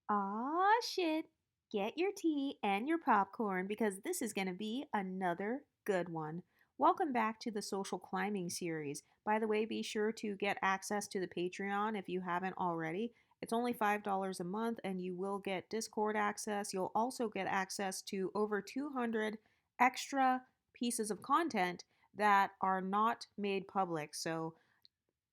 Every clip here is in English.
Ah, shit. Get your tea and your popcorn because this is going to be another good one. Welcome back to the Social Climbing series. By the way, be sure to get access to the Patreon if you haven't already. It's only $5 a month and you will get Discord access. You'll also get access to over 200 extra pieces of content that are not made public. So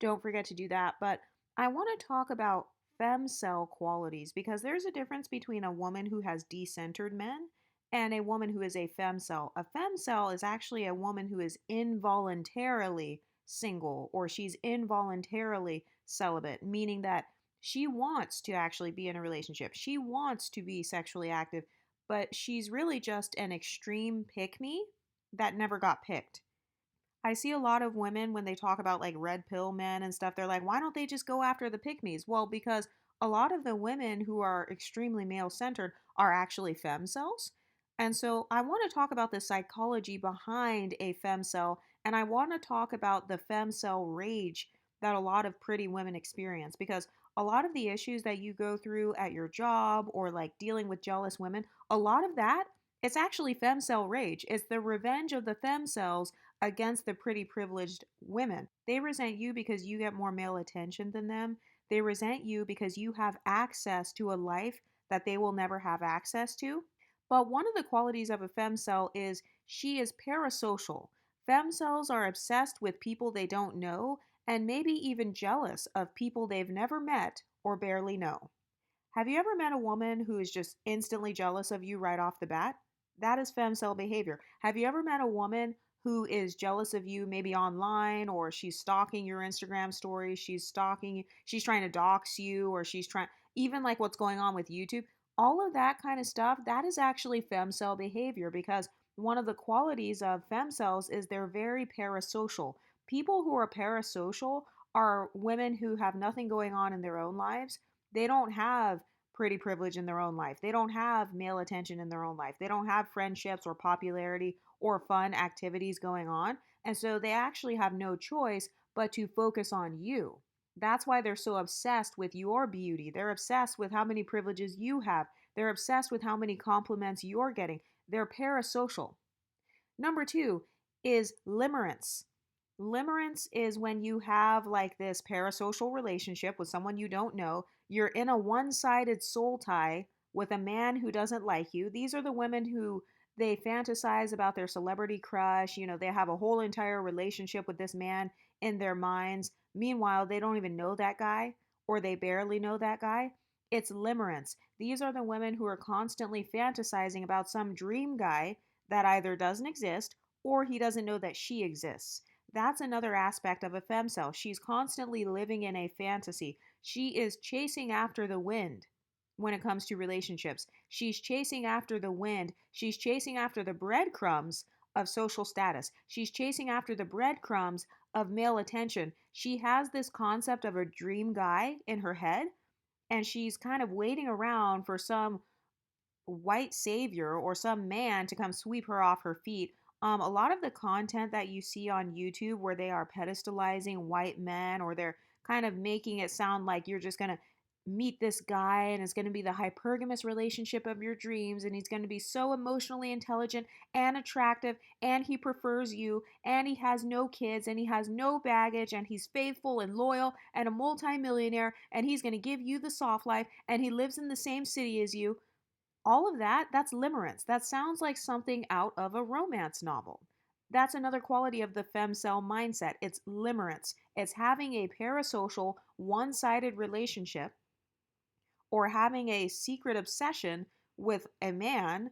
don't forget to do that. But I want to talk about femcel qualities because there's a difference between a woman who has decentered men and a woman who is a femcel. A femcel is actually a woman who is involuntarily single or she's involuntarily celibate, meaning that she wants to actually be in a relationship. She wants to be sexually active, but she's really just an extreme pick me that never got picked. I see a lot of women when they talk about like red pill men and stuff, they're like, why don't they just go after the pick-me's? Well, because a lot of the women who are extremely male centered are actually femcells. And so I want to talk about the psychology behind a femcell, and I want to talk about the femcell rage that a lot of pretty women experience because a lot of the issues that you go through at your job or like dealing with jealous women, a lot of that it's actually femcell rage. It's the revenge of the femcells against the pretty privileged women. They resent you because you get more male attention than them. They resent you because you have access to a life that they will never have access to. But one of the qualities of a femcel is she is parasocial. Femcells are obsessed with people they don't know and maybe even jealous of people they've never met or barely know. Have you ever met a woman who is just instantly jealous of you right off the bat? That is femcel behavior. Have you ever met a woman who is jealous of you maybe online or she's stalking your Instagram stories, she's stalking you, she's trying to dox you or she's trying even like what's going on with YouTube? All of that kind of stuff, that is actually femcel behavior because one of the qualities of femcells is they're very parasocial. People who are parasocial are women who have nothing going on in their own lives. They don't have pretty privilege in their own life. They don't have male attention in their own life. They don't have friendships or popularity or fun activities going on. And so they actually have no choice but to focus on you. That's why they're so obsessed with your beauty. They're obsessed with how many privileges you have. They're obsessed with how many compliments you're getting. They're parasocial. Number two is limerance. Limerance is when you have like this parasocial relationship with someone you don't know. You're in a one sided soul tie with a man who doesn't like you. These are the women who they fantasize about their celebrity crush. You know, they have a whole entire relationship with this man in their minds. Meanwhile, they don't even know that guy or they barely know that guy. It's limerence. These are the women who are constantly fantasizing about some dream guy that either doesn't exist or he doesn't know that she exists. That's another aspect of a femcel. She's constantly living in a fantasy. She is chasing after the wind when it comes to relationships. She's chasing after the wind. She's chasing after the breadcrumbs of social status. She's chasing after the breadcrumbs of male attention. She has this concept of a dream guy in her head, and she's kind of waiting around for some white savior or some man to come sweep her off her feet. A lot of the content that you see on YouTube where they are pedestalizing white men or they're kind of making it sound like you're just going to meet this guy and it's going to be the hypergamous relationship of your dreams and he's going to be so emotionally intelligent and attractive and he prefers you and he has no kids and he has no baggage and he's faithful and loyal and a multimillionaire and he's going to give you the soft life and he lives in the same city as you. All of that, that's limerence. That sounds like something out of a romance novel. That's another quality of the femcel mindset. It's limerence. It's having a parasocial, one sided relationship or having a secret obsession with a man,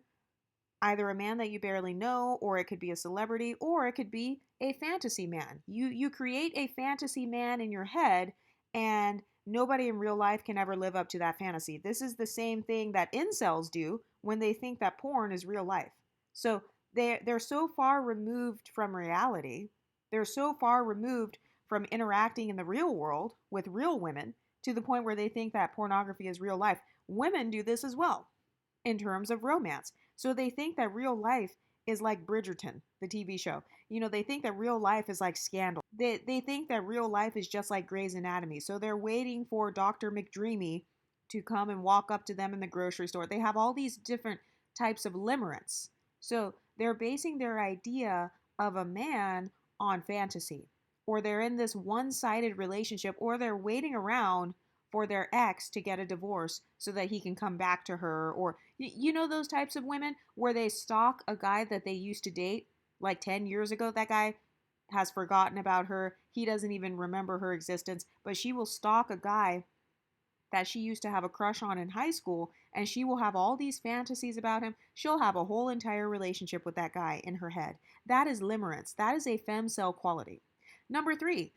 either a man that you barely know, or it could be a celebrity, or it could be a fantasy man. You create a fantasy man in your head, and nobody in real life can ever live up to that fantasy. This is the same thing that incels do when they think that porn is real life. So they're so far removed from reality. They're so far removed from interacting in the real world with real women to the point where they think that pornography is real life. Women do this as well in terms of romance. So they think that real life is like Bridgerton, the TV show. You know, they think that real life is like Scandal. They think that real life is just like Grey's Anatomy. So they're waiting for Dr. McDreamy to come and walk up to them in the grocery store. They have all these different types of limerence. So they're basing their idea of a man on fantasy, or they're in this one-sided relationship, or they're waiting around for their ex to get a divorce so that he can come back to her. Or you know those types of women where they stalk a guy that they used to date like 10 years ago. That guy has forgotten about her. He doesn't even remember her existence, but she will stalk a guy that she used to have a crush on in high school, and she will have all these fantasies about him. She'll have a whole entire relationship with that guy in her head. That is limerence. That is a femcel quality. Number 3,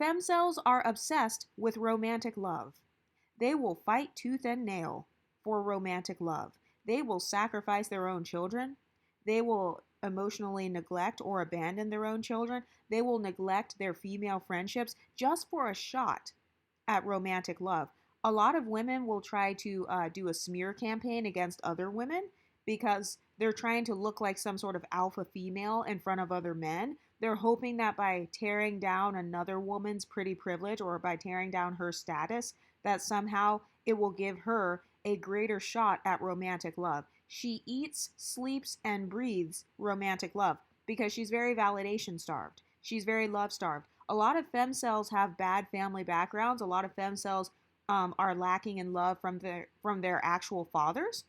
femcels are obsessed with romantic love. They will fight tooth and nail for romantic love. They will sacrifice their own children. They will emotionally neglect or abandon their own children. They will neglect their female friendships just for a shot at romantic love. A lot of women will try to do a smear campaign against other women because they're trying to look like some sort of alpha female in front of other men. They're hoping that by tearing down another woman's pretty privilege or by tearing down her status, that somehow it will give her a greater shot at romantic love. She eats, sleeps, and breathes romantic love because she's very validation starved. She's very love starved. A lot of femcels have bad family backgrounds. A lot of femcels are lacking in love from their actual fathers,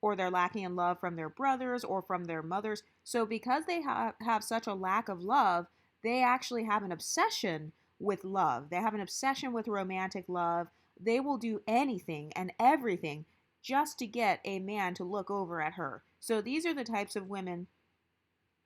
or they're lacking in love from their brothers or from their mothers. So because they have such a lack of love, they actually have an obsession with love. They have an obsession with romantic love. They will do anything and everything just to get a man to look over at her. So these are the types of women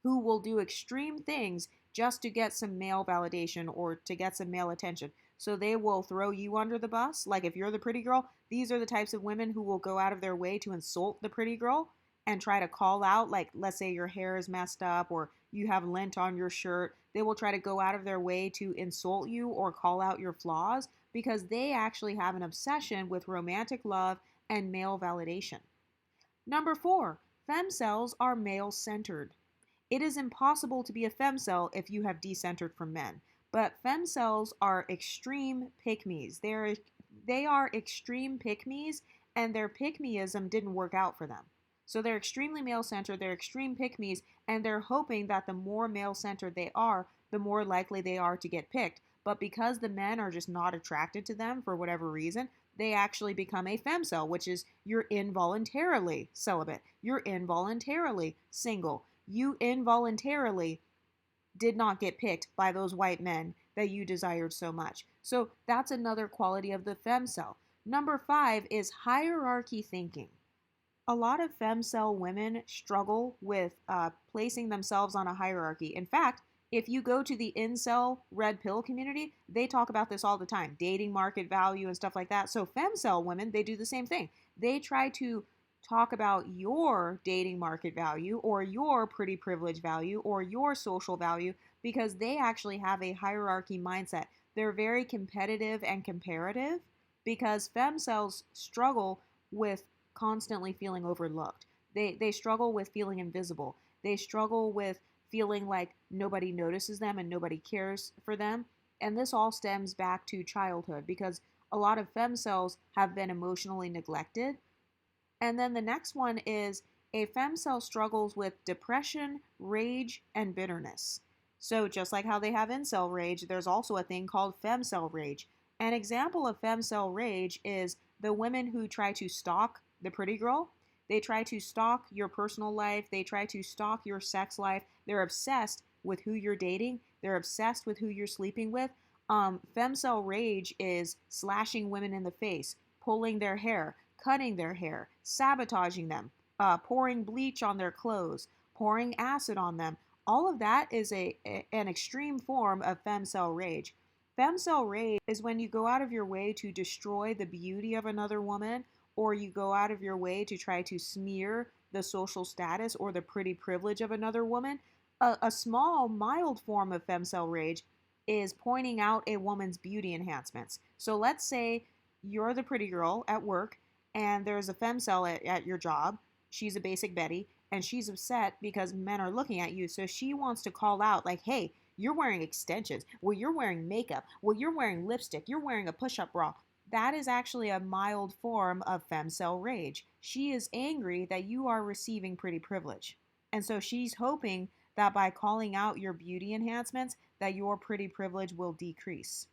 who will do extreme things just to get some male validation or to get some male attention. So they will throw you under the bus. Like if you're the pretty girl, these are the types of women who will go out of their way to insult the pretty girl and try to call out, like let's say your hair is messed up or you have lint on your shirt. They will try to go out of their way to insult you or call out your flaws because they actually have an obsession with romantic love and male validation. Number 4, femcels are male-centered. It is impossible to be a femcel if you have decentered from men. But femcels are extreme pick-me's. They are extreme pick-me's, and their pick-meism didn't work out for them. So they're extremely male-centered, they're extreme pick-me's, and they're hoping that the more male-centered they are, the more likely they are to get picked. But because the men are just not attracted to them for whatever reason, they actually become a femcel, which is you're involuntarily celibate. You're involuntarily single. You involuntarily did not get picked by those white men that you desired so much. So that's another quality of the femcel. Number 5 is hierarchy thinking. A lot of femcel women struggle with placing themselves on a hierarchy. In fact, if you go to the incel red pill community, they talk about this all the time, dating market value and stuff like that. So femcel women, they do the same thing. They try to talk about your dating market value or your pretty privilege value or your social value because they actually have a hierarchy mindset. They're very competitive and comparative because femcels struggle with constantly feeling overlooked. They struggle with feeling invisible. They struggle with feeling like nobody notices them and nobody cares for them. And this all stems back to childhood because a lot of femcels have been emotionally neglected. And then the next one is a femcel struggles with depression, rage, and bitterness. So just like how they have incel rage, there's also a thing called femcel rage. An example of femcel rage is the women who try to stalk the pretty girl. They try to stalk your personal life. They try to stalk your sex life. They're obsessed with who you're dating. They're obsessed with who you're sleeping with. Femcel rage is slashing women in the face, pulling their hair, cutting their hair, sabotaging them, pouring bleach on their clothes, pouring acid on them. All of that is an extreme form of femcel rage. Femcel rage is when you go out of your way to destroy the beauty of another woman, or you go out of your way to try to smear the social status or the pretty privilege of another woman. A small, mild form of femcel rage is pointing out a woman's beauty enhancements. So let's say you're the pretty girl at work and there's a femcel at your job. She's a basic Betty and she's upset because men are looking at you. So she wants to call out like, hey, you're wearing extensions. Well, you're wearing makeup. Well, you're wearing lipstick. You're wearing a push-up bra. That is actually a mild form of femcel rage. She is angry that you are receiving pretty privilege. And so she's hoping that by calling out your beauty enhancements, that your pretty privilege will decrease.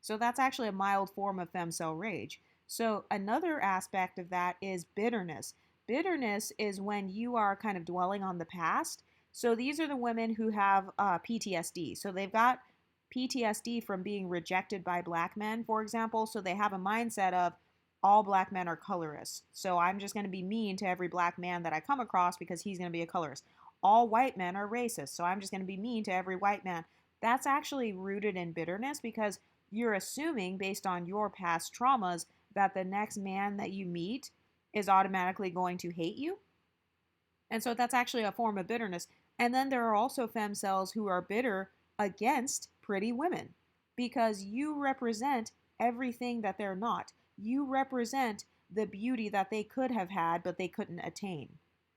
So that's actually a mild form of femcel rage. So another aspect of that is bitterness. Bitterness is when you are kind of dwelling on the past. So these are the women who have PTSD. So they've got PTSD from being rejected by black men, for example. So they have a mindset of all black men are colorists. So I'm just going to be mean to every black man that I come across because he's going to be a colorist. All white men are racist. So I'm just going to be mean to every white man. That's actually rooted in bitterness because you're assuming, based on your past traumas, that the next man that you meet is automatically going to hate you. And so that's actually a form of bitterness. And then there are also femcels who are bitter against pretty women because you represent everything that they're not. You represent the beauty that they could have had but they couldn't attain.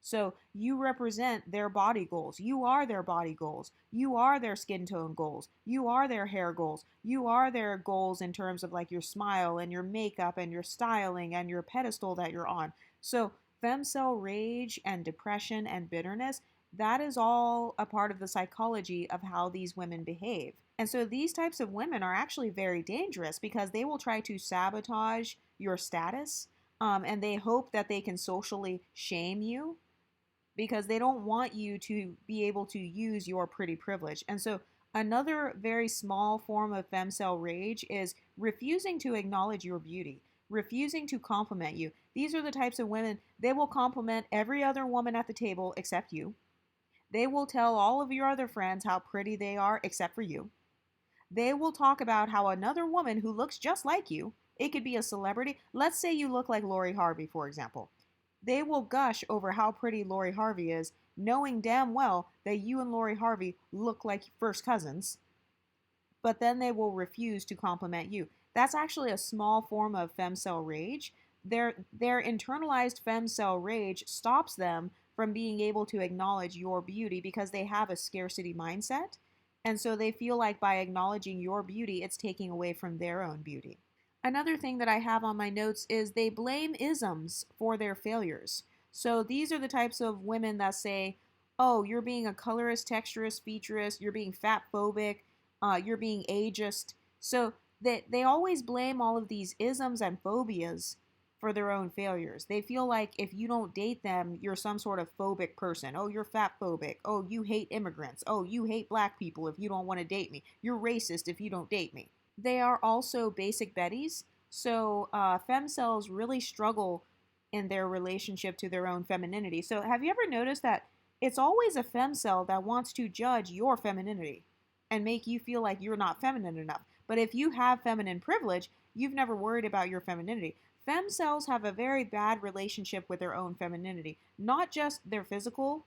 So you represent their body goals. You are their body goals. You are their skin tone goals. You are their hair goals. You are their goals in terms of like your smile and your makeup and your styling and your pedestal that you're on. So femcel rage and depression and bitterness, that is all a part of the psychology of how these women behave. And so these types of women are actually very dangerous because they will try to sabotage your status, and they hope that they can socially shame you because they don't want you to be able to use your pretty privilege. And so another very small form of femcel rage is refusing to acknowledge your beauty, refusing to compliment you. These are the types of women, they will compliment every other woman at the table except you. They will tell all of your other friends how pretty they are except for you. They will talk about how another woman who looks just like you, it could be a celebrity. Let's say you look like Lori Harvey, for example. They will gush over how pretty Lori Harvey is, knowing damn well that you and Lori Harvey look like first cousins, but then they will refuse to compliment you. That's actually a small form of femcel rage. Their internalized femcel rage stops them from being able to acknowledge your beauty because they have a scarcity mindset. And so they feel like by acknowledging your beauty, it's taking away from their own beauty. Another thing that I have on my notes is they blame isms for their failures. So these are the types of women that say, oh, you're being a colorist, texturist, featurist, you're being fat phobic, you're being ageist. So they always blame all of these isms and phobias for their own failures. They feel like if you don't date them, you're some sort of phobic person. Oh, you're fat phobic. Oh, you hate immigrants. Oh, you hate black people if you don't want to date me. You're racist if you don't date me. They are also basic betties. So femcels really struggle in their relationship to their own femininity. So have you ever noticed that it's always a femcel that wants to judge your femininity and make you feel like you're not feminine enough? But if you have feminine privilege, you've never worried about your femininity. Femcels have a very bad relationship with their own femininity, not just their physical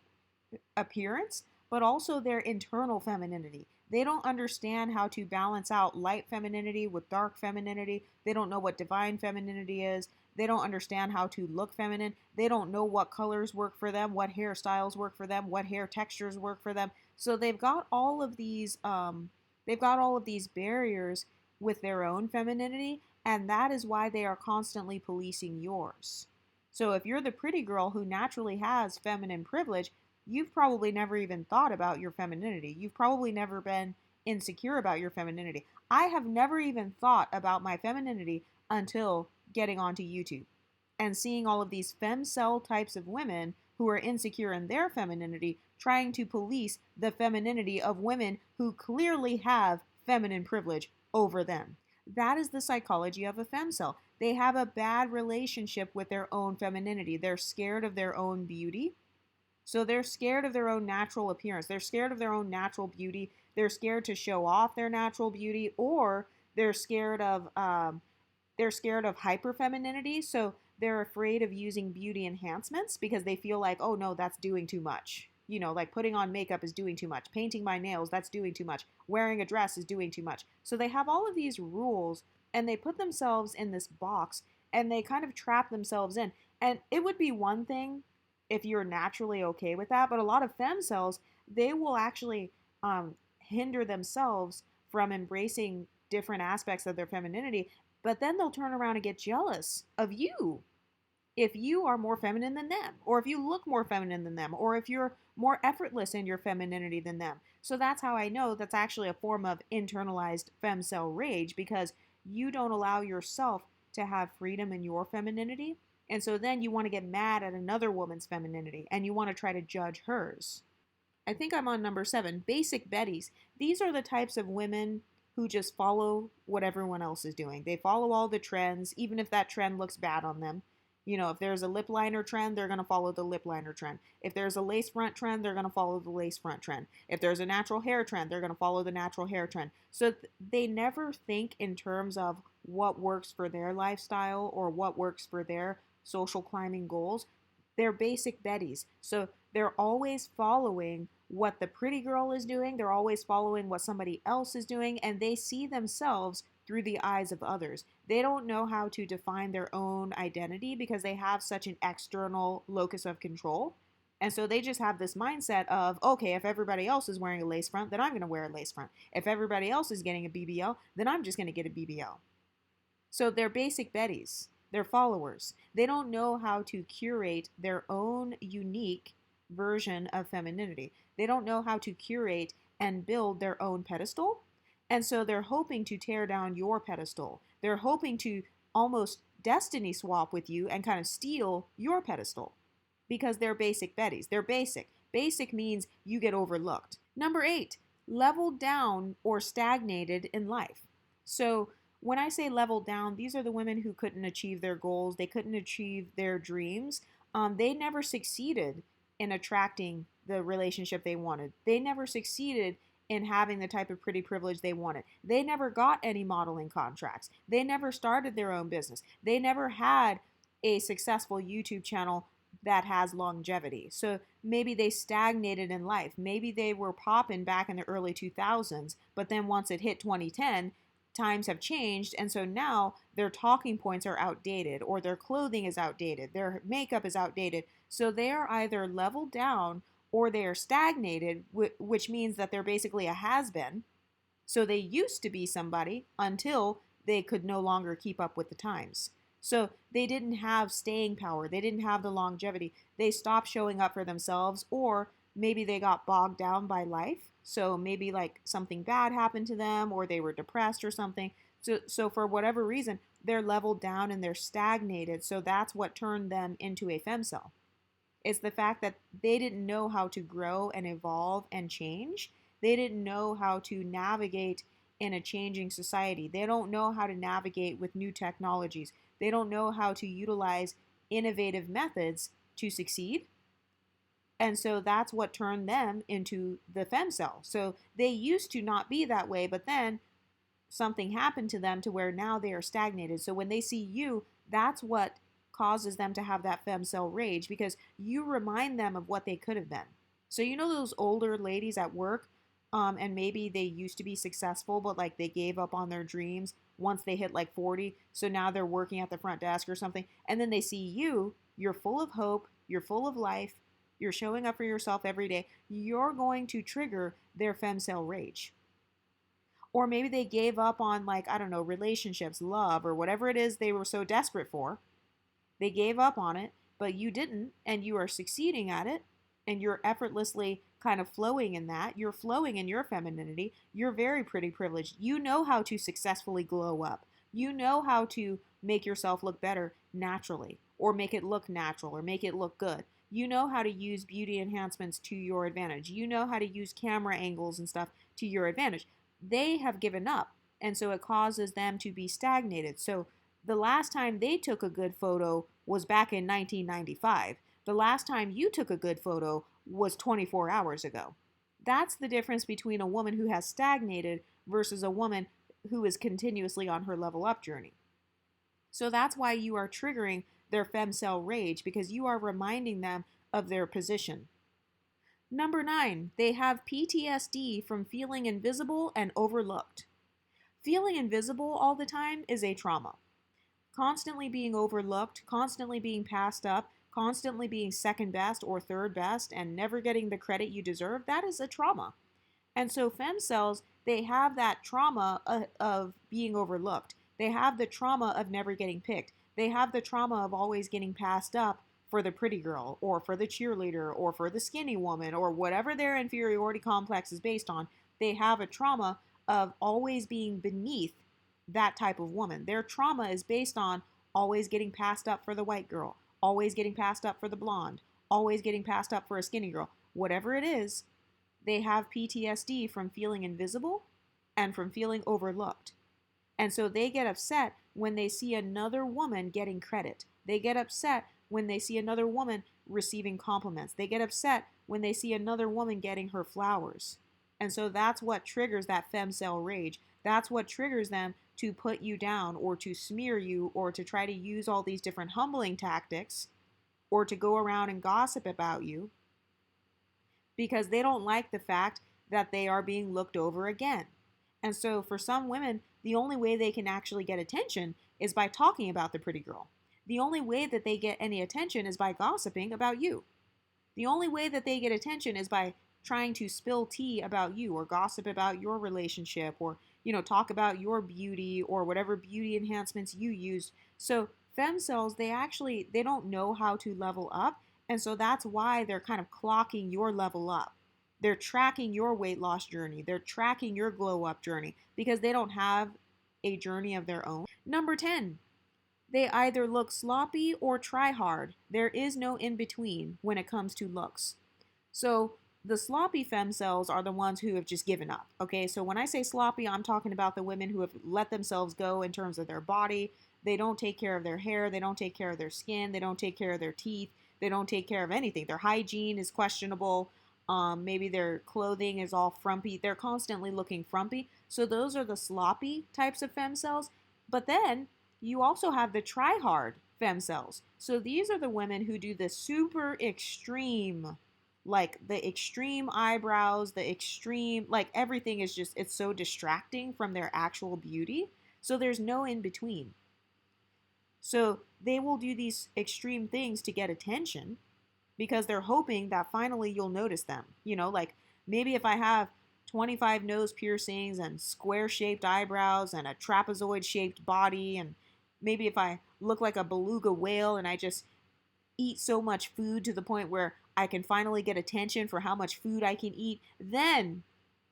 appearance, but also their internal femininity. They don't understand how to balance out light femininity with dark femininity. They don't know what divine femininity is. They don't understand how to look feminine. They don't know what colors work for them, what hairstyles work for them, what hair textures work for them. So they've got all of these barriers with their own femininity, and that is why they are constantly policing yours. So if you're the pretty girl who naturally has feminine privilege, you've probably never even thought about your femininity. You've probably never been insecure about your femininity. I have never even thought about my femininity until getting onto YouTube and seeing all of these femcel types of women who are insecure in their femininity trying to police the femininity of women who clearly have feminine privilege over them. That is the psychology of a femcel. They have a bad relationship with their own femininity. They're scared of their own beauty. So they're scared of their own natural appearance. They're scared of their own natural beauty. They're scared to show off their natural beauty, or they're scared of hyperfemininity. So they're afraid of using beauty enhancements because they feel like, oh no, that's doing too much. You know, like putting on makeup is doing too much. Painting my nails, that's doing too much. Wearing a dress is doing too much. So they have all of these rules and they put themselves in this box and they kind of trap themselves in. And it would be one thing if you're naturally okay with that, but a lot of femcels, they will actually hinder themselves from embracing different aspects of their femininity But then they'll turn around and get jealous of you if you are more feminine than them, or if you look more feminine than them, or if you're more effortless in your femininity than them. So that's how I know that's actually a form of internalized femcel rage, because you don't allow yourself to have freedom in your femininity. And so then you want to get mad at another woman's femininity and you want to try to judge hers. I think I'm on number 7, basic Betties. These are the types of women who just follow what everyone else is doing. They follow all the trends, even if that trend looks bad on them. You know, if there's a lip liner trend, they're going to follow the lip liner trend. If there's a lace front trend, they're going to follow the lace front trend. If there's a natural hair trend, they're going to follow the natural hair trend. So they never think in terms of what works for their lifestyle or what works for their social climbing goals. They're basic Betties. So they're always following what the pretty girl is doing. They're always following what somebody else is doing, and they see themselves through the eyes of others. They don't know how to define their own identity because they have such an external locus of control. And so they just have this mindset of, okay, if everybody else is wearing a lace front, then I'm going to wear a lace front. If everybody else is getting a BBL, then I'm just going to get a BBL. So they're basic Betties. They're followers. They don't know how to curate their own unique version of femininity. They don't know how to curate and build their own pedestal. And so they're hoping to tear down your pedestal. They're hoping to almost destiny swap with you and kind of steal your pedestal because they're basic Betties. They're basic. Basic means you get overlooked. Number 8, leveled down or stagnated in life. So when I say leveled down, these are the women who couldn't achieve their goals. They couldn't achieve their dreams. They never succeeded in attracting the relationship they wanted. They never succeeded in having the type of pretty privilege they wanted. They never got any modeling contracts. They never started their own business. They never had a successful YouTube channel that has longevity. So maybe they stagnated in life. Maybe they were popping back in the early 2000s, but then once it hit 2010, times have changed, and so now their talking points are outdated, or their clothing is outdated, their makeup is outdated. So they are either leveled down or they are stagnated, which means that they're basically a has-been. So they used to be somebody until they could no longer keep up with the times. So they didn't have staying power. They didn't have the longevity. They stopped showing up for themselves, or maybe they got bogged down by life. So maybe like something bad happened to them, or they were depressed or something. So for whatever reason, they're leveled down and they're stagnated. So that's what turned them into a femcel. It's the fact that they didn't know how to grow and evolve and change. They didn't know how to navigate in a changing society. They don't know how to navigate with new technologies. They don't know how to utilize innovative methods to succeed. And so that's what turned them into the femcel. So they used to not be that way, but then something happened to them to where now they are stagnated. So when they see you, that's what causes them to have that femcel rage, because you remind them of what they could have been. So you know those older ladies at work, and maybe they used to be successful, but like they gave up on their dreams once they hit like 40. So now they're working at the front desk or something. And then they see you, you're full of hope, you're full of life, you're showing up for yourself every day. You're going to trigger their femcel rage. Or maybe they gave up on, like, I don't know, relationships, love, or whatever it is they were so desperate for. They gave up on it, but you didn't, and you are succeeding at it, and you're effortlessly kind of flowing in that. You're flowing in your femininity. You're very pretty privileged. You know how to successfully glow up. You know how to make yourself look better naturally, or make it look natural, or make it look good. You know how to use beauty enhancements to your advantage. You know how to use camera angles and stuff to your advantage. They have given up, and so it causes them to be stagnated. So the last time they took a good photo was back in 1995. The last time you took a good photo was 24 hours ago. That's the difference between a woman who has stagnated versus a woman who is continuously on her level up journey. So that's why you are triggering their femcel rage, because you are reminding them of their position. Number 9, they have PTSD from feeling invisible and overlooked. Feeling invisible all the time is a trauma. Constantly being overlooked, constantly being passed up, constantly being second best or third best and never getting the credit you deserve, that is a trauma. And so femcels, they have that trauma of being overlooked. They have the trauma of never getting picked. They have the trauma of always getting passed up for the pretty girl or for the cheerleader or for the skinny woman or whatever their inferiority complex is based on. They have a trauma of always being beneath that type of woman. Their trauma is based on always getting passed up for the white girl, always getting passed up for the blonde, always getting passed up for a skinny girl. Whatever it is, they have PTSD from feeling invisible and from feeling overlooked. And so they get upset when they see another woman getting credit. They get upset when they see another woman receiving compliments. They get upset when they see another woman getting her flowers. And so that's what triggers that femcel rage. That's what triggers them to put you down or to smear you or to try to use all these different humbling tactics or to go around and gossip about you because they don't like the fact that they are being looked over again. And so for some women, the only way they can actually get attention is by talking about the pretty girl. The only way that they get any attention is by gossiping about you. The only way that they get attention is by trying to spill tea about you or gossip about your relationship or, talk about your beauty or whatever beauty enhancements you used. So femcells, they don't know how to level up. And so that's why they're kind of clocking your level up. They're tracking your weight loss journey. They're tracking your glow up journey because they don't have a journey of their own. Number 10, they either look sloppy or try hard. There is no in between when it comes to looks. So the sloppy femcells are the ones who have just given up. Okay, so when I say sloppy, I'm talking about the women who have let themselves go in terms of their body. They don't take care of their hair. They don't take care of their skin. They don't take care of their teeth. They don't take care of anything. Their hygiene is questionable. Maybe their clothing is all frumpy. They're constantly looking frumpy. So those are the sloppy types of femcells. But then you also have the try-hard femcells. So these are the women who do the super extreme, like the extreme eyebrows, the extreme, like everything is just, it's so distracting from their actual beauty. So there's no in between. So they will do these extreme things to get attention because they're hoping that finally you'll notice them. Like maybe if I have 25 nose piercings and square-shaped eyebrows and a trapezoid-shaped body, and maybe if I look like a beluga whale and I just eat so much food to the point where I can finally get attention for how much food I can eat, then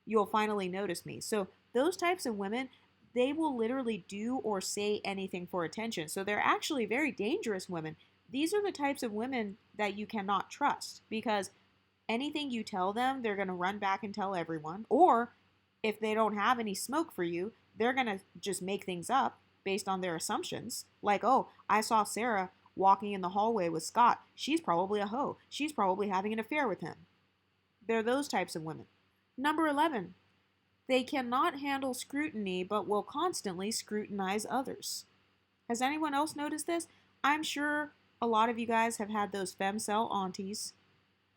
you'll finally notice me. So those types of women, they will literally do or say anything for attention. So they're actually very dangerous women. These are the types of women that you cannot trust because anything you tell them, they're going to run back and tell everyone. Or if they don't have any smoke for you, they're going to just make things up based on their assumptions. Like, oh, I saw Sarah walking in the hallway with Scott. She's probably a hoe. She's probably having an affair with him. They're those types of women. Number 11, they cannot handle scrutiny but will constantly scrutinize others. Has anyone else noticed this? I'm sure a lot of you guys have had those femcel aunties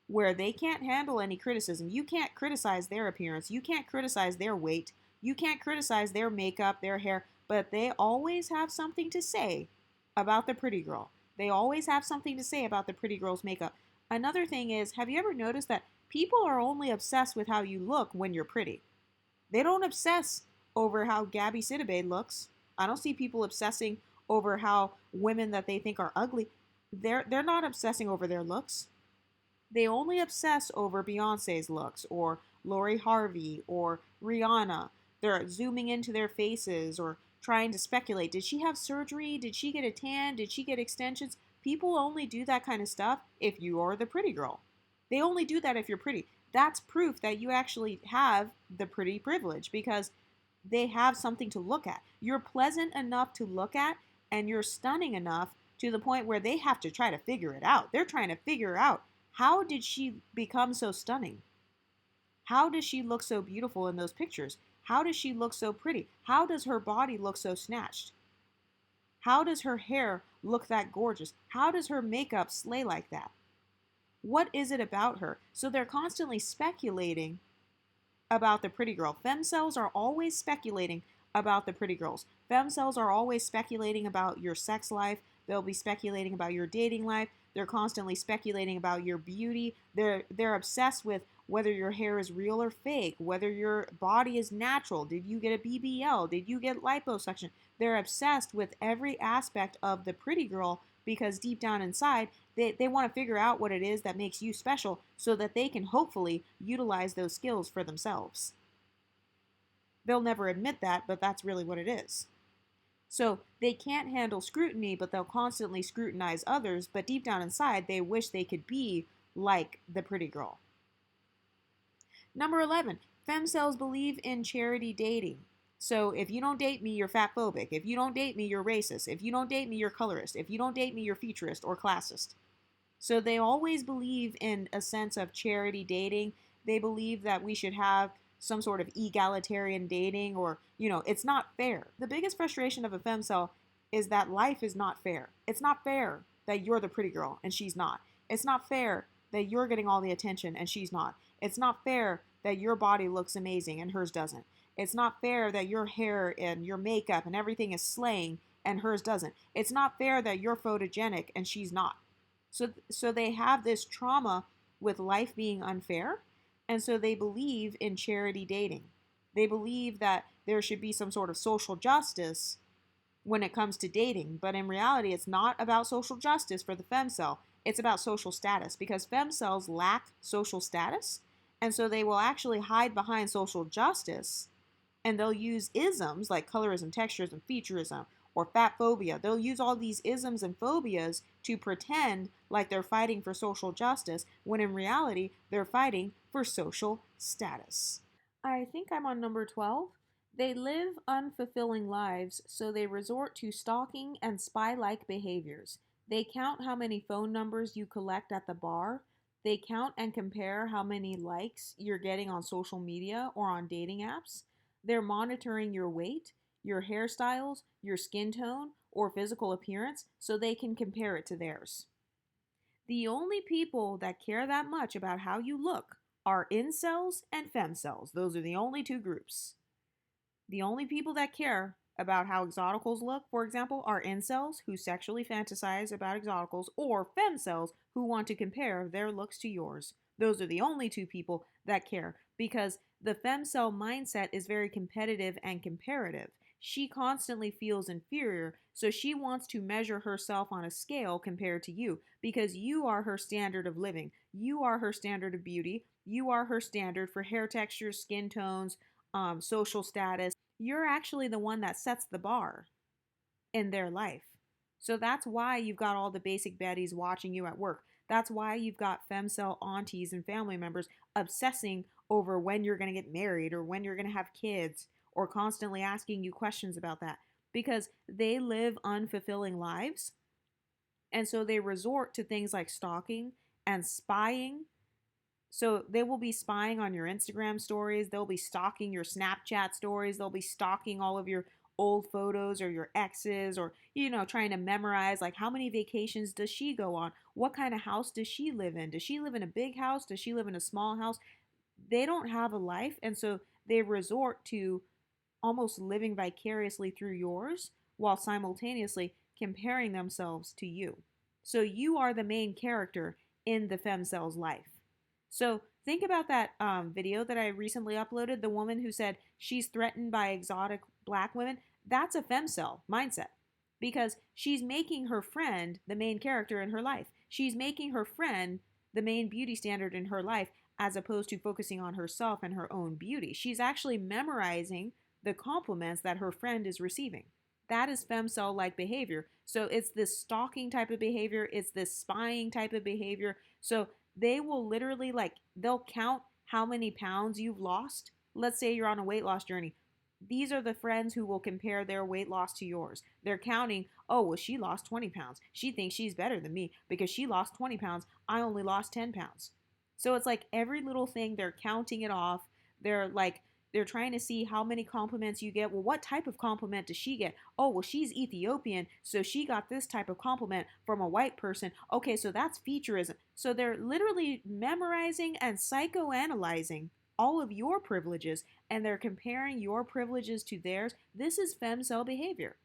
where they can't handle any criticism. You can't criticize their appearance. You can't criticize their weight. You can't criticize their makeup, their hair, but they always have something to say about the pretty girl. They always have something to say about the pretty girl's makeup. Another thing is, have you ever noticed that people are only obsessed with how you look when you're pretty? They don't obsess over how Gabby Sidibe looks. I don't see people obsessing over how women that they think are ugly. They're not obsessing over their looks. They only obsess over Beyonce's looks or Lori Harvey or Rihanna. They're zooming into their faces or trying to speculate. Did she have surgery? Did she get a tan? Did she get extensions? People only do that kind of stuff if you are the pretty girl. They only do that if you're pretty. That's proof that you actually have the pretty privilege because they have something to look at. You're pleasant enough to look at and you're stunning enough to the point where they have to try to figure it out. They're trying to figure out, how did she become so stunning? How does she look so beautiful in those pictures? How does she look so pretty? How does her body look so snatched? How does her hair look that gorgeous? How does her makeup slay like that? What is it about her? So they're constantly speculating about the pretty girl. Femcells are always speculating about the pretty girls. Femcells are always speculating about your sex life. They'll be speculating about your dating life. They're constantly speculating about your beauty. They're obsessed with whether your hair is real or fake, whether your body is natural. Did you get a BBL? Did you get liposuction? they're obsessed with every aspect of the pretty girl because deep down inside, they want to figure out what it is that makes you special so that they can hopefully utilize those skills for themselves. They'll never admit that, but that's really what it is. So they can't handle scrutiny, but they'll constantly scrutinize others, but deep down inside, they wish they could be like the pretty girl. Number 11, femcels believe in charity dating. So if you don't date me, you're fatphobic. If you don't date me, you're racist. If you don't date me, you're colorist. If you don't date me, you're futurist or classist. So they always believe in a sense of charity dating. They believe that we should have some sort of egalitarian dating, or, it's not fair. The biggest frustration of a femcel is that life is not fair. It's not fair that you're the pretty girl and she's not. It's not fair that you're getting all the attention and she's not. It's not fair that your body looks amazing and hers doesn't. It's not fair that your hair and your makeup and everything is slaying and hers doesn't. It's not fair that you're photogenic and she's not. So they have this trauma with life being unfair, and so they believe in charity dating. They believe that there should be some sort of social justice when it comes to dating, but in reality, it's not about social justice for the femcel. It's about social status, because femcels lack social status, and so they will actually hide behind social justice, and they'll use isms like colorism, texturism, featureism, or fat phobia. They'll use all these isms and phobias to pretend like they're fighting for social justice, when in reality, they're fighting for social status. I think I'm on number 12. They live unfulfilling lives, so they resort to stalking and spy-like behaviors. They count how many phone numbers you collect at the bar. They count and compare how many likes you're getting on social media or on dating apps. They're monitoring your weight, your hairstyles, your skin tone, or physical appearance so they can compare it to theirs. The only people that care that much about how you look are incels and femcels. Those are the only two groups. The only people that care about how exoticals look, for example, are incels who sexually fantasize about exoticals, or femcels who want to compare their looks to yours. Those are the only two people that care, because the femcel mindset is very competitive and comparative. She constantly feels inferior, so she wants to measure herself on a scale compared to you, because you are her standard of living. You are her standard of beauty. You are her standard for hair textures, skin tones, social status. You're actually the one that sets the bar in their life. So that's why you've got all the basic baddies watching you at work. That's why you've got femcel aunties and family members obsessing over when you're going to get married or when you're going to have kids, or constantly asking you questions about that, because they live unfulfilling lives. And so they resort to things like stalking and spying. So they will be spying on your Instagram stories. They'll be stalking your Snapchat stories. They'll be stalking all of your old photos or your exes, or, trying to memorize, like, how many vacations does she go on? What kind of house does she live in? Does she live in a big house? Does she live in a small house? They don't have a life. And so they resort to almost living vicariously through yours while simultaneously comparing themselves to you. So you are the main character in the femcel's life. So think about that video that I recently uploaded, the woman who said she's threatened by exotic black women. That's a femcel mindset, because she's making her friend the main character in her life. She's making her friend the main beauty standard in her life, as opposed to focusing on herself and her own beauty. She's actually memorizing the compliments that her friend is receiving. That is femcel-like behavior. So it's this stalking type of behavior. It's this spying type of behavior. So they will literally, they'll count how many pounds you've lost. Let's say you're on a weight loss journey. These are the friends who will compare their weight loss to yours. They're counting, oh, well, she lost 20 pounds. She thinks she's better than me because she lost 20 pounds. I only lost 10 pounds. So it's like every little thing, they're counting it off. They're trying to see how many compliments you get. Well, what type of compliment does she get? Oh, well, she's Ethiopian, so she got this type of compliment from a white person. Okay, so that's featureism. So they're literally memorizing and psychoanalyzing all of your privileges, and they're comparing your privileges to theirs. This is femcel behavior.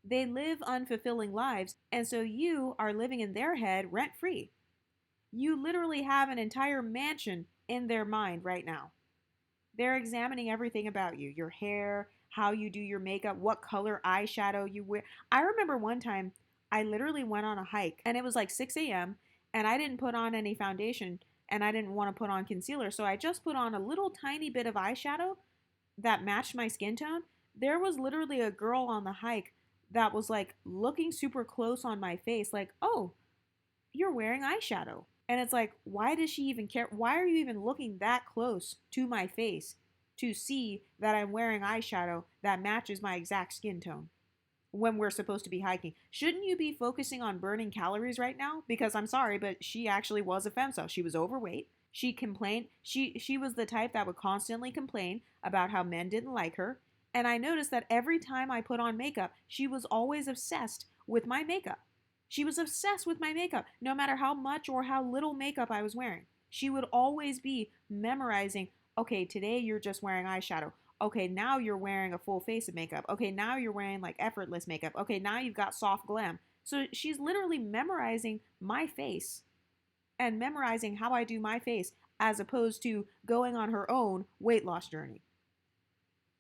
They live unfulfilling lives, and so you are living in their head rent-free. You literally have an entire mansion in their mind right now. They're examining everything about you, your hair, how you do your makeup, what color eyeshadow you wear. I remember one time I literally went on a hike and it was like 6 a.m. and I didn't put on any foundation and I didn't want to put on concealer. So I just put on a little tiny bit of eyeshadow that matched my skin tone. There was literally a girl on the hike that was like looking super close on my face, like, oh, you're wearing eyeshadow. And it's like, why does she even care? Why are you even looking that close to my face to see that I'm wearing eyeshadow that matches my exact skin tone when we're supposed to be hiking? Shouldn't you be focusing on burning calories right now? Because I'm sorry, but she actually was a femcel. She was overweight. She complained. She was the type that would constantly complain about how men didn't like her. And I noticed that every time I put on makeup, she was always obsessed with my makeup. She was obsessed with my makeup, no matter how much or how little makeup I was wearing. She would always be memorizing, okay, today you're just wearing eyeshadow. Okay, now you're wearing a full face of makeup. Okay, now you're wearing like effortless makeup. Okay, now you've got soft glam. So she's literally memorizing my face and memorizing how I do my face as opposed to going on her own weight loss journey.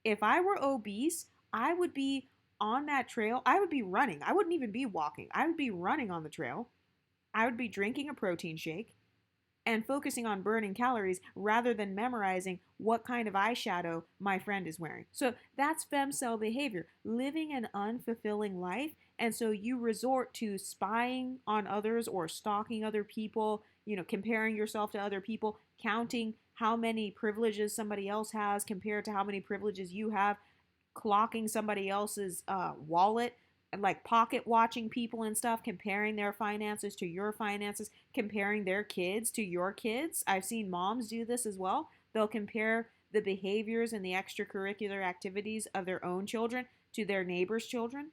If I were obese, I would be on that trail. I would be running. I wouldn't even be walking. I would be running on the trail. I would be drinking a protein shake and focusing on burning calories rather than memorizing what kind of eyeshadow my friend is wearing. So that's femcel behavior, living an unfulfilling life. And so you resort to spying on others or stalking other people, comparing yourself to other people, counting how many privileges somebody else has compared to how many privileges you have, clocking somebody else's wallet and like pocket watching people and stuff, comparing their finances to your finances, comparing their kids to your kids. I've seen moms do this as well. They'll compare the behaviors and the extracurricular activities of their own children to their neighbor's children.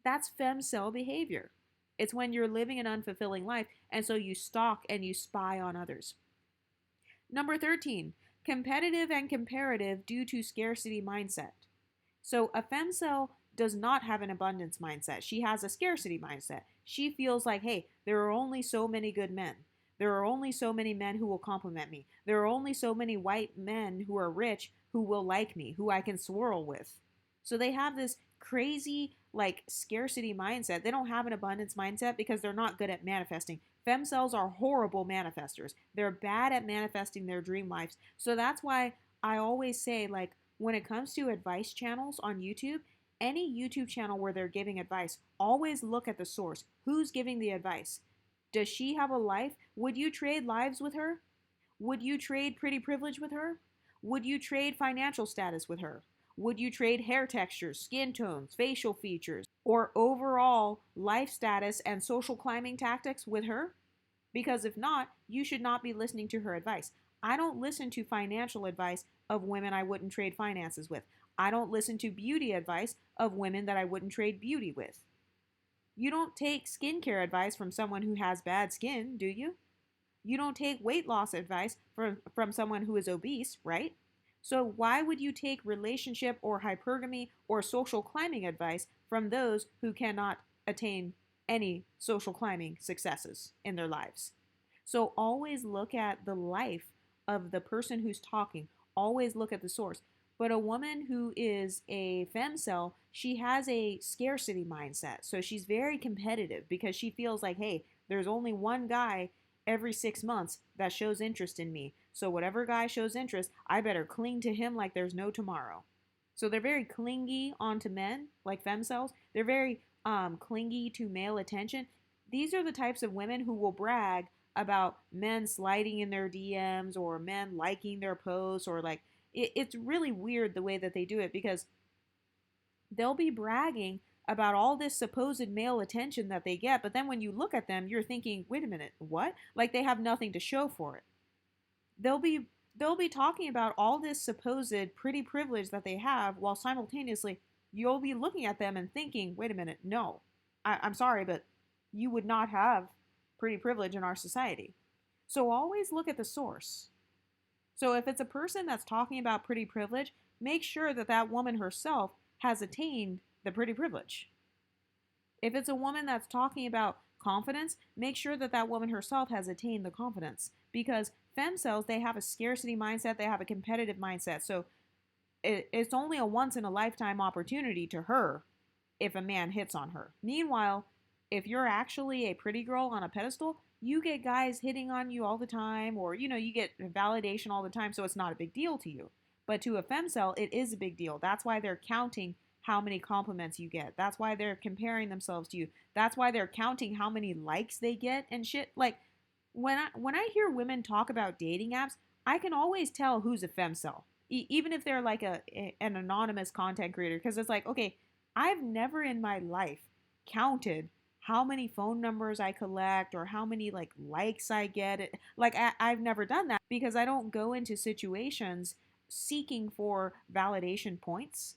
That's femcel behavior. It's when you're living an unfulfilling life, and so you stalk and you spy on others. Number 13, competitive and comparative due to scarcity mindset. So a femcel does not have an abundance mindset. She has a scarcity mindset. She feels like, hey, there are only so many good men. There are only so many men who will compliment me. There are only so many white men who are rich who will like me, who I can swirl with. So they have this crazy like scarcity mindset. They don't have an abundance mindset because they're not good at manifesting. Femcels are horrible manifestors. They're bad at manifesting their dream lives. So that's why I always say, like, when it comes to advice channels on YouTube, any YouTube channel where they're giving advice, always look at the source. Who's giving the advice? Does she have a life? Would you trade lives with her? Would you trade pretty privilege with her? Would you trade financial status with her? Would you trade hair textures, skin tones, facial features, or overall life status and social climbing tactics with her? Because if not, you should not be listening to her advice. I don't listen to financial advice of women I wouldn't trade finances with. I don't listen to beauty advice of women that I wouldn't trade beauty with. You don't take skincare advice from someone who has bad skin, do you? You don't take weight loss advice from someone who is obese, right? So why would you take relationship or hypergamy or social climbing advice from those who cannot attain any social climbing successes in their lives? So always look at the life of the person who's talking. Always look at the source. But a woman who is a femcel, she has a scarcity mindset. So she's very competitive because she feels like, hey, there's only one guy every 6 months that shows interest in me. So whatever guy shows interest, I better cling to him like there's no tomorrow. So they're very clingy onto men, like femcels. They're very clingy to male attention. These are the types of women who will brag about men sliding in their DMs or men liking their posts, or like, it's really weird the way that they do it, because they'll be bragging about all this supposed male attention that they get, but then when you look at them, you're thinking, wait a minute, what? Like they have nothing to show for it. They'll be talking about all this supposed pretty privilege that they have, while simultaneously you'll be looking at them and thinking, wait a minute, no, I'm sorry, but you would not have pretty privilege in our society. So always look at the source. So if it's a person that's talking about pretty privilege, make sure that that woman herself has attained the pretty privilege. If it's a woman that's talking about confidence, make sure that that woman herself has attained the confidence. Because femcels, they have a scarcity mindset, they have a competitive mindset. So it's only a once in a lifetime opportunity to her if a man hits on her. Meanwhile, if you're actually a pretty girl on a pedestal, you get guys hitting on you all the time, or you get validation all the time, so it's not a big deal to you. But to a femcel, it is a big deal. That's why they're counting how many compliments you get. That's why they're comparing themselves to you. That's why they're counting how many likes they get and shit. Like when I hear women talk about dating apps, I can always tell who's a femcel, even if they're like an anonymous content creator, because it's like, okay, I've never in my life counted how many phone numbers I collect or how many like likes I get. Like I've never done that because I don't go into situations seeking for validation points.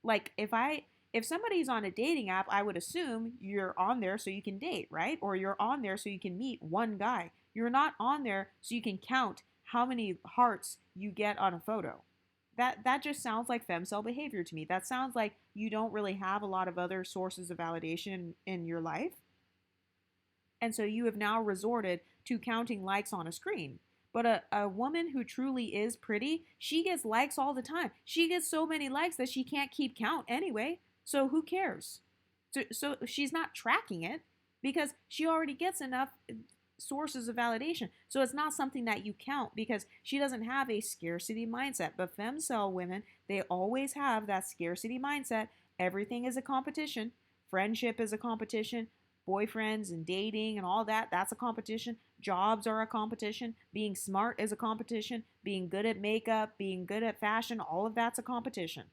Like if somebody's on a dating app, I would assume you're on there so you can date, right? Or you're on there so you can meet one guy. You're not on there so you can count how many hearts you get on a photo. That just sounds like femcel behavior to me. That sounds like you don't really have a lot of other sources of validation in your life. And so you have now resorted to counting likes on a screen. But a woman who truly is pretty, she gets likes all the time. She gets so many likes that she can't keep count anyway. So who cares? So she's not tracking it because she already gets enough sources of validation. So it's not something that you count because she doesn't have a scarcity mindset. But femcel women, they always have that scarcity mindset. Everything is a competition. Friendship is a competition. Boyfriends and dating and all that, that's a competition. Jobs are a competition. Being smart is a competition. Being good at makeup, being good at fashion, all of that's a competition.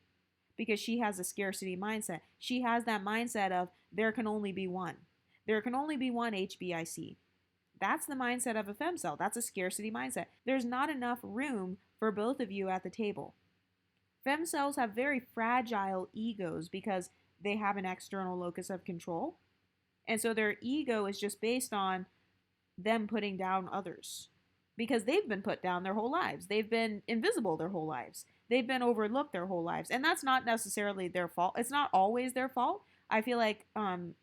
Because she has a scarcity mindset. She has that mindset of there can only be one. There can only be one HBIC. That's the mindset of a femcel. That's a scarcity mindset. There's not enough room for both of you at the table. Femcels have very fragile egos because they have an external locus of control. And so their ego is just based on them putting down others because they've been put down their whole lives. They've been invisible their whole lives. They've been overlooked their whole lives. And that's not necessarily their fault. It's not always their fault. I feel like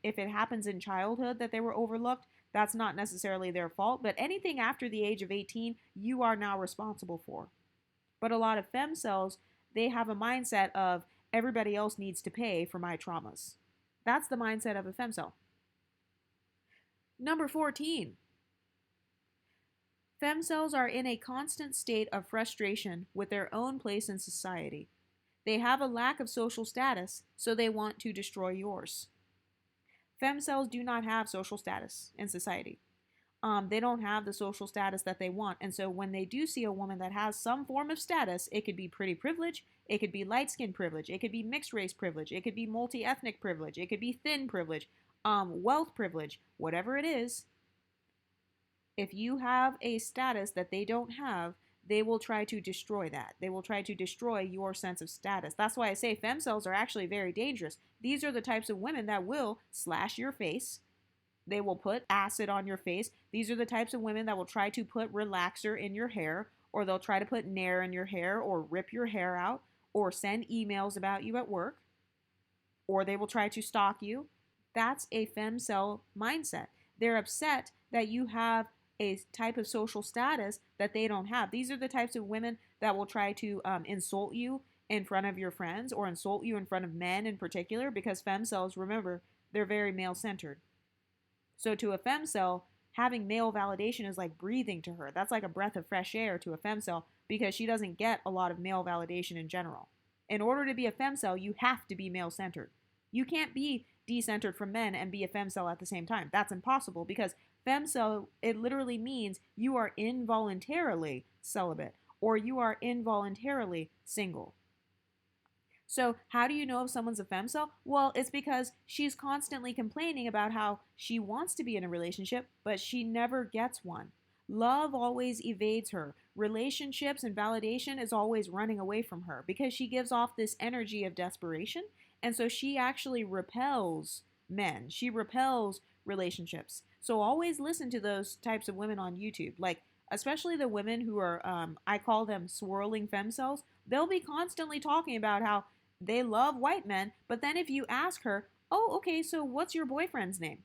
if it happens in childhood that they were overlooked, that's not necessarily their fault. But anything after the age of 18, you are now responsible for. But a lot of femcels, they have a mindset of everybody else needs to pay for my traumas. That's the mindset of a femcel. Number 14. Femcels are in a constant state of frustration with their own place in society. They have a lack of social status, so they want to destroy yours. Femcels do not have social status in society. They don't have the social status that they want. And so when they do see a woman that has some form of status, it could be pretty privilege, it could be light skin privilege, it could be mixed race privilege, it could be multi-ethnic privilege, it could be thin privilege, wealth privilege, whatever it is. If you have a status that they don't have, they will try to destroy that. They will try to destroy your sense of status. That's why I say femcels are actually very dangerous. These are the types of women that will slash your face. They will put acid on your face. These are the types of women that will try to put relaxer in your hair, or they'll try to put Nair in your hair, or rip your hair out, or send emails about you at work, or they will try to stalk you. That's a femcel mindset. They're upset that you have a type of social status that they don't have. These are the types of women that will try to insult you in front of your friends or insult you in front of men in particular, because femcels, remember, they're very male-centered. So to a femcel, having male validation is like breathing to her. That's like a breath of fresh air to a femcel because she doesn't get a lot of male validation in general. In order to be a femcel, you have to be male-centered. You can't be decentered from men and be a femcel at the same time. That's impossible because femcel, it literally means you are involuntarily celibate or you are involuntarily single. So how do you know if someone's a femcel? Well, it's because she's constantly complaining about how she wants to be in a relationship, but she never gets one. Love always evades her. Relationships and validation is always running away from her because she gives off this energy of desperation. And so she actually repels men. She repels relationships. So always listen to those types of women on YouTube. Like, especially the women who are, I call them swirling femcels. They'll be constantly talking about how they love white men. But then if you ask her, oh, okay, so what's your boyfriend's name?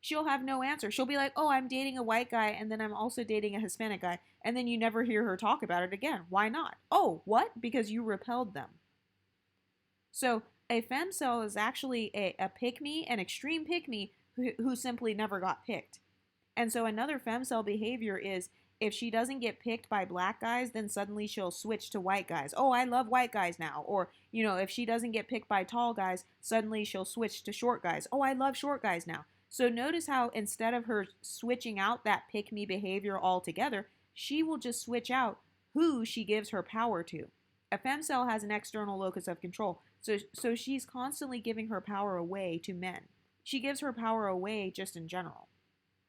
She'll have no answer. She'll be like, oh, I'm dating a white guy and then I'm also dating a Hispanic guy. And then you never hear her talk about it again. Why not? Oh, what? Because you repelled them. So a femcel is actually a pick-me, an extreme pick-me who simply never got picked. And so another femcel behavior is if she doesn't get picked by black guys, then suddenly she'll switch to white guys. Oh, I love white guys now. Or, if she doesn't get picked by tall guys, suddenly she'll switch to short guys. Oh, I love short guys now. So notice how instead of her switching out that pick me behavior altogether, she will just switch out who she gives her power to. A femcel has an external locus of control. So she's constantly giving her power away to men. She gives her power away just in general.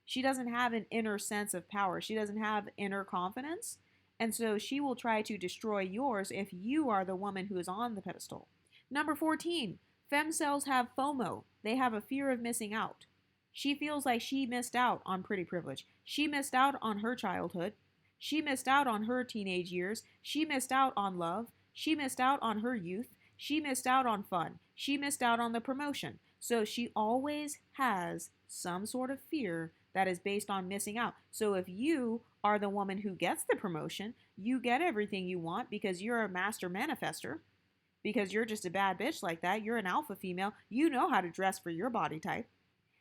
She doesn't have an inner sense of power. She doesn't have inner confidence. And so she will try to destroy yours if you are the woman who is on the pedestal. Number 14, femcels have FOMO. They have a fear of missing out. She feels like she missed out on pretty privilege. She missed out on her childhood. She missed out on her teenage years. She missed out on love. She missed out on her youth. She missed out on fun. She missed out on the promotion. So she always has some sort of fear that is based on missing out. So if you are the woman who gets the promotion, you get everything you want because you're a master manifester, because you're just a bad bitch like that. You're an alpha female. You know how to dress for your body type.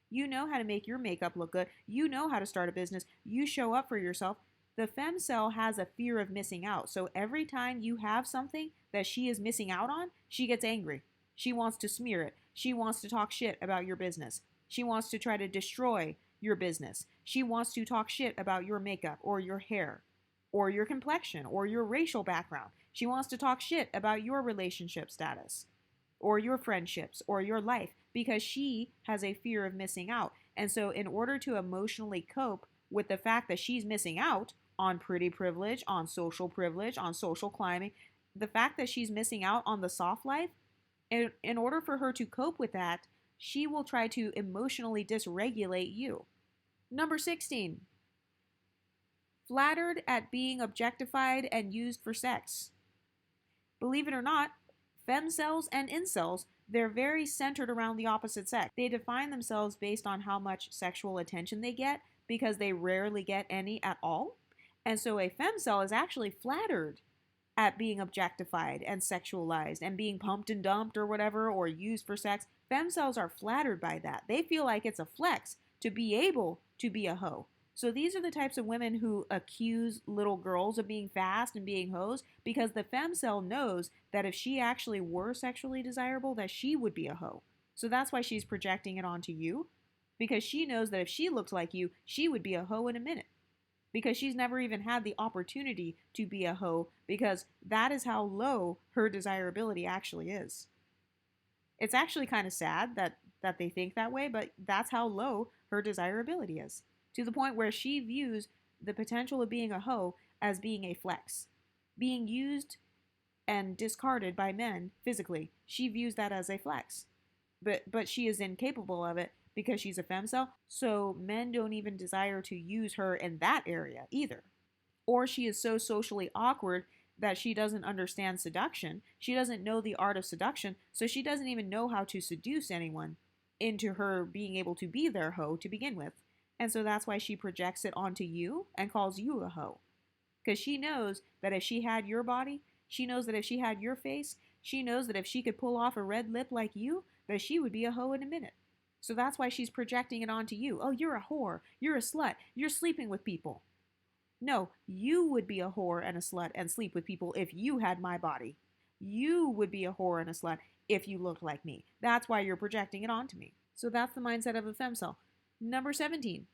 You know how to make your makeup look good. You know how to start a business. You show up for yourself. The femcel has a fear of missing out. So every time you have something that she is missing out on, she gets angry. She wants to smear it. She wants to talk shit about your business. She wants to try to destroy your business. She wants to talk shit about your makeup or your hair or your complexion or your racial background. She wants to talk shit about your relationship status or your friendships or your life because she has a fear of missing out. And so in order to emotionally cope with the fact that she's missing out on pretty privilege, on social climbing, the fact that she's missing out on the soft life, in order for her to cope with that, she will try to emotionally dysregulate you. Number 16, flattered at being objectified and used for sex. Believe it or not, femcels and incels, they're very centered around the opposite sex. They define themselves based on how much sexual attention they get because they rarely get any at all. And so a femcel is actually flattered at being objectified and sexualized and being pumped and dumped or whatever or used for sex. Femcels are flattered by that. They feel like it's a flex to be able to be a hoe. So these are the types of women who accuse little girls of being fast and being hoes because the femcel knows that if she actually were sexually desirable, that she would be a hoe. So that's why she's projecting it onto you, because she knows that if she looked like you, she would be a hoe in a minute. Because she's never even had the opportunity to be a hoe, because that is how low her desirability actually is. It's actually kind of sad that they think that way, but that's how low her desirability is. To the point where she views the potential of being a hoe as being a flex. Being used and discarded by men physically, she views that as a flex. But she is incapable of it because she's a femcel, so men don't even desire to use her in that area either. Or she is so socially awkward that she doesn't understand seduction. She doesn't know the art of seduction, so she doesn't even know how to seduce anyone into her being able to be their hoe to begin with. And so that's why she projects it onto you and calls you a hoe. Because she knows that if she had your body, she knows that if she had your face, she knows that if she could pull off a red lip like you, that she would be a hoe in a minute. So that's why she's projecting it onto you. Oh, you're a whore. You're a slut. You're sleeping with people. No, you would be a whore and a slut and sleep with people if you had my body. You would be a whore and a slut if you looked like me. That's why you're projecting it onto me. So that's the mindset of a femcel. Number 17.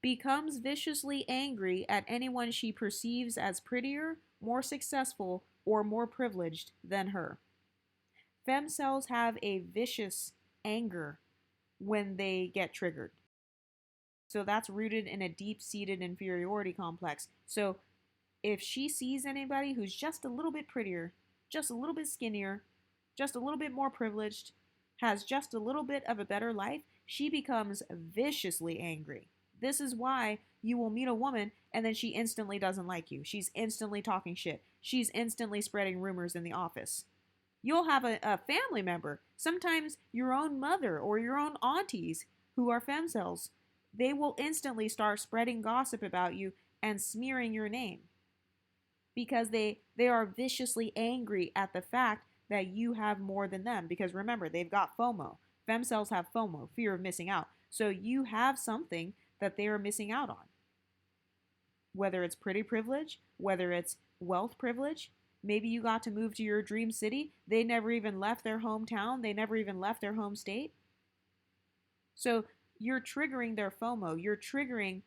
Becomes viciously angry at anyone she perceives as prettier, more successful, or more privileged than her. Femcels have a vicious anger when they get triggered. So that's rooted in a deep-seated inferiority complex. So if she sees anybody who's just a little bit prettier, just a little bit skinnier, just a little bit more privileged, has just a little bit of a better life, she becomes viciously angry. This is why you will meet a woman and then she instantly doesn't like you. She's instantly talking shit. She's instantly spreading rumors in the office. You'll have a family member, sometimes your own mother or your own aunties who are femcels. They will instantly start spreading gossip about you and smearing your name because they are viciously angry at the fact that you have more than them, because remember, they've got FOMO. Femcells have FOMO, fear of missing out. So you have something that they are missing out on. Whether it's pretty privilege, whether it's wealth privilege, maybe you got to move to your dream city. They never even left their hometown. They never even left their home state. So you're triggering their FOMO. You're triggering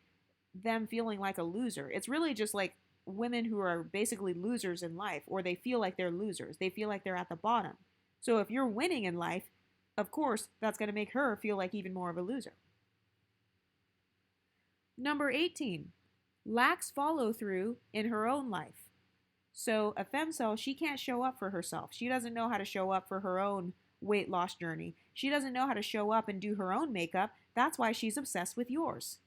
them feeling like a loser. It's really just like women who are basically losers in life, or they feel like they're losers. They feel like they're at the bottom. So if you're winning in life, of course, that's going to make her feel like even more of a loser. Number 18, lacks follow through in her own life. So a femcel, she can't show up for herself. She doesn't know how to show up for her own weight loss journey. She doesn't know how to show up and do her own makeup. That's why she's obsessed with yours.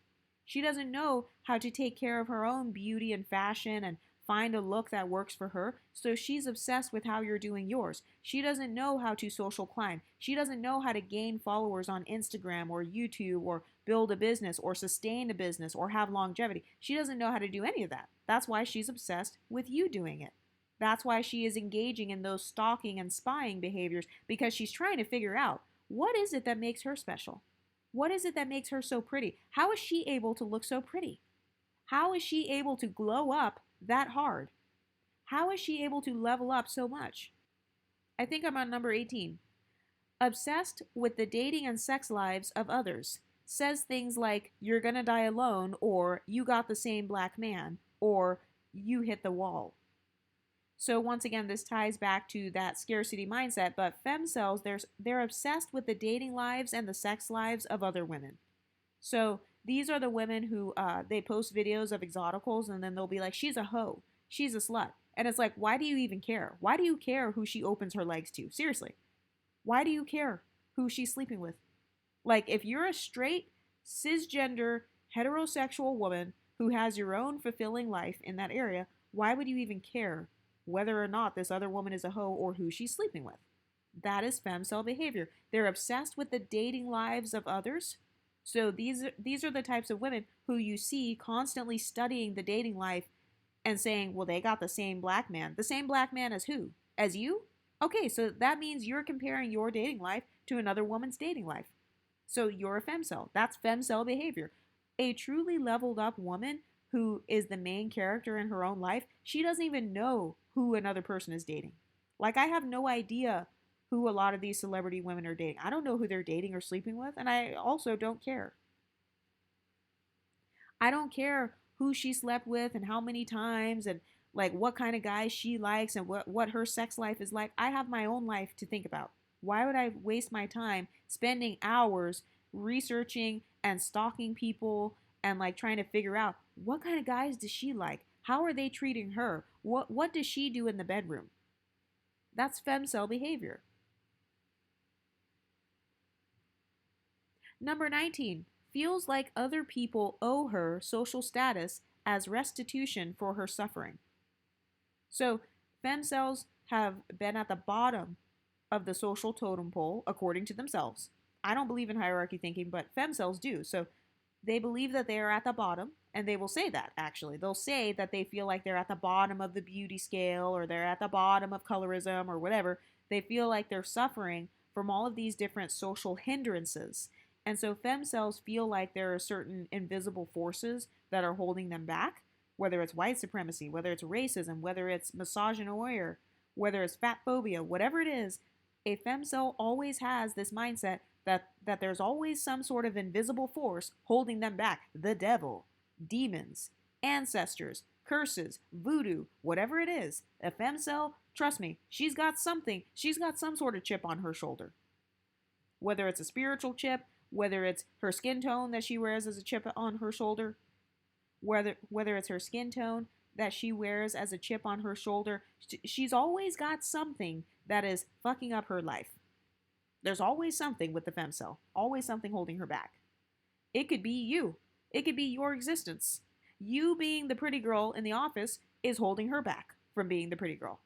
She doesn't know how to take care of her own beauty and fashion and find a look that works for her, so she's obsessed with how you're doing yours. She doesn't know how to social climb. She doesn't know how to gain followers on Instagram or YouTube or build a business or sustain a business or have longevity. She doesn't know how to do any of that. That's why she's obsessed with you doing it. That's why she is engaging in those stalking and spying behaviors, because she's trying to figure out, what is it that makes her special? What is it that makes her so pretty? How is she able to look so pretty? How is she able to glow up that hard? How is she able to level up so much? I think I'm on number 18. Obsessed with the dating and sex lives of others. Says things like, you're gonna die alone, or you got the same black man, or you hit the wall. So once again, this ties back to that scarcity mindset, but femcells, they're obsessed with the dating lives and the sex lives of other women. So these are the women who they post videos of exoticals, and then they'll be like, she's a hoe, she's a slut. And it's like, why do you even care? Why do you care who she opens her legs to? Seriously. Why do you care who she's sleeping with? Like, if you're a straight, cisgender, heterosexual woman who has your own fulfilling life in that area, why would you even care whether or not this other woman is a hoe or who she's sleeping with? That is femcel behavior. They're obsessed with the dating lives of others. So these are the types of women who you see constantly studying the dating life and saying, well, they got the same black man. The same black man as who? As you? Okay, so that means you're comparing your dating life to another woman's dating life. So you're a femcel. That's femcel behavior. A truly leveled up woman who is the main character in her own life, she doesn't even know who another person is dating. Like, I have no idea who a lot of these celebrity women are dating. I don't know who they're dating or sleeping with, and I also don't care. I don't care who she slept with and how many times and like what kind of guys she likes and what her sex life is like. I have my own life to think about. Why would I waste my time spending hours researching and stalking people and like trying to figure out what kind of guys does she like? How are they treating her? What does she do in the bedroom? That's femcel behavior. Number 19, feels like other people owe her social status as restitution for her suffering. So femcells have been at the bottom of the social totem pole according to themselves. I don't believe in hierarchy thinking, but femcells do. So they believe that they are at the bottom, and they will say that, actually. They'll say that they feel like they're at the bottom of the beauty scale, or they're at the bottom of colorism, or whatever. They feel like they're suffering from all of these different social hindrances. And so femcells feel like there are certain invisible forces that are holding them back, whether it's white supremacy, whether it's racism, whether it's misogynoir, whether it's fat phobia, whatever it is. A femcel always has this mindset that there's always some sort of invisible force holding them back. The devil, demons, ancestors, curses, voodoo, whatever it is. A femcel, trust me, she's got something. She's got some sort of chip on her shoulder. Whether it's a spiritual chip, whether it's her skin tone that she wears as a chip on her shoulder, whether it's her skin tone that she wears as a chip on her shoulder, she's always got something that is fucking up her life. There's always something with the femcel, always something holding her back. It could be you. It could be your existence. You being the pretty girl in the office is holding her back from being the pretty girl.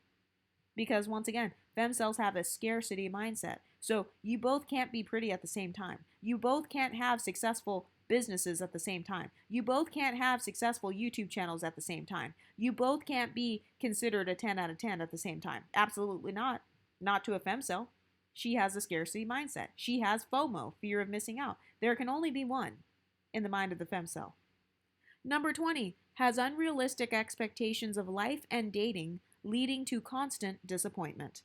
Because once again, femcells have a scarcity mindset. So you both can't be pretty at the same time. You both can't have successful businesses at the same time. You both can't have successful YouTube channels at the same time. You both can't be considered a 10 out of 10 at the same time. Absolutely not. Not to a femcel. She has a scarcity mindset. She has FOMO, fear of missing out. There can only be one in the mind of the femcel. Number 20, has unrealistic expectations of life and dating, leading to constant disappointment.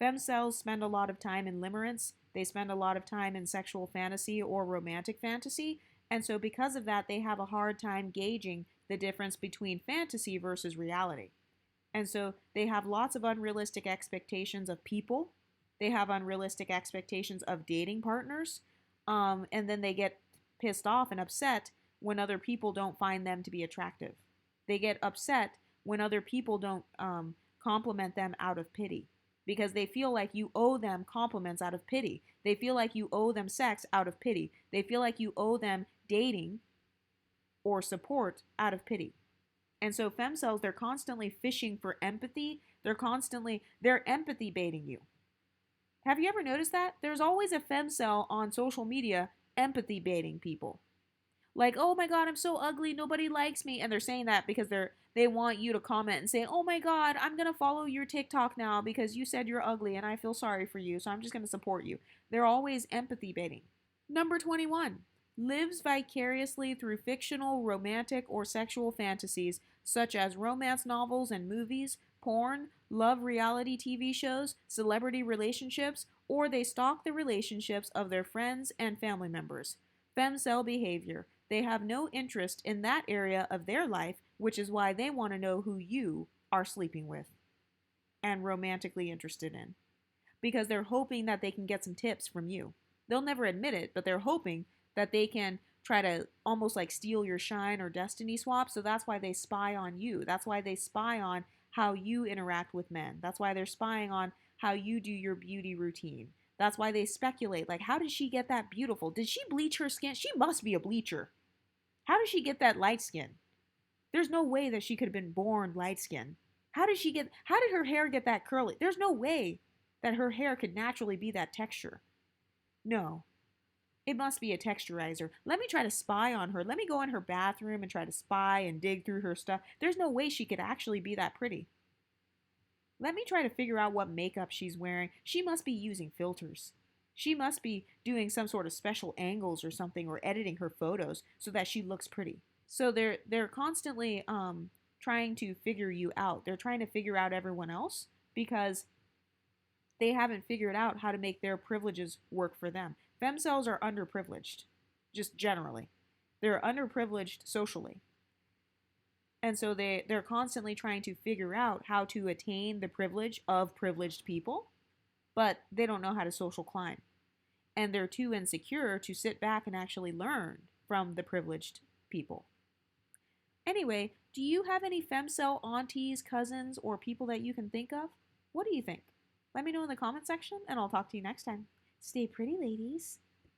Femcels spend a lot of time in limerance. They spend a lot of time in sexual fantasy or romantic fantasy. And so, because of that, they have a hard time gauging the difference between fantasy versus reality. And so, they have lots of unrealistic expectations of people. They have unrealistic expectations of dating partners. And then they get pissed off and upset when other people don't find them to be attractive. They get upset when other people don't compliment them out of pity, because they feel like you owe them compliments out of pity. They feel like you owe them sex out of pity. They feel like you owe them dating or support out of pity. And so femcels, they're constantly fishing for empathy. They're empathy baiting you. Have you ever noticed that? There's always a femcel on social media empathy baiting people. Like, oh my God, I'm so ugly, nobody likes me. And they're saying that because they want you to comment and say, oh my God, I'm going to follow your TikTok now because you said you're ugly and I feel sorry for you, so I'm just going to support you. They're always empathy baiting. Number 21, lives vicariously through fictional, romantic, or sexual fantasies such as romance novels and movies, porn, love reality TV shows, celebrity relationships, or they stalk the relationships of their friends and family members. Femcel behavior. They have no interest in that area of their life, which is why they want to know who you are sleeping with and romantically interested in, because they're hoping that they can get some tips from you. They'll never admit it, but they're hoping that they can try to almost like steal your shine or destiny swap. So that's why they spy on you. That's why they spy on how you interact with men. That's why they're spying on how you do your beauty routine. That's why they speculate, like, how did she get that beautiful? Did she bleach her skin? She must be a bleacher. How did she get that light skin? There's no way that she could have been born light skin. How did her hair get that curly? There's no way that her hair could naturally be that texture. No. It must be a texturizer. Let me try to spy on her. Let me go in her bathroom and try to spy and dig through her stuff. There's no way she could actually be that pretty. Let me try to figure out what makeup she's wearing. She must be using filters. She must be doing some sort of special angles or something, or editing her photos so that she looks pretty. So they're constantly trying to figure you out. They're trying to figure out everyone else because they haven't figured out how to make their privileges work for them. Femcels are underprivileged, just generally. They're underprivileged socially. And so they're constantly trying to figure out how to attain the privilege of privileged people, but they don't know how to social climb. And they're too insecure to sit back and actually learn from the privileged people. Anyway, do you have any femcel aunties, cousins, or people that you can think of? What do you think? Let me know in the comment section, and I'll talk to you next time. Stay pretty, ladies.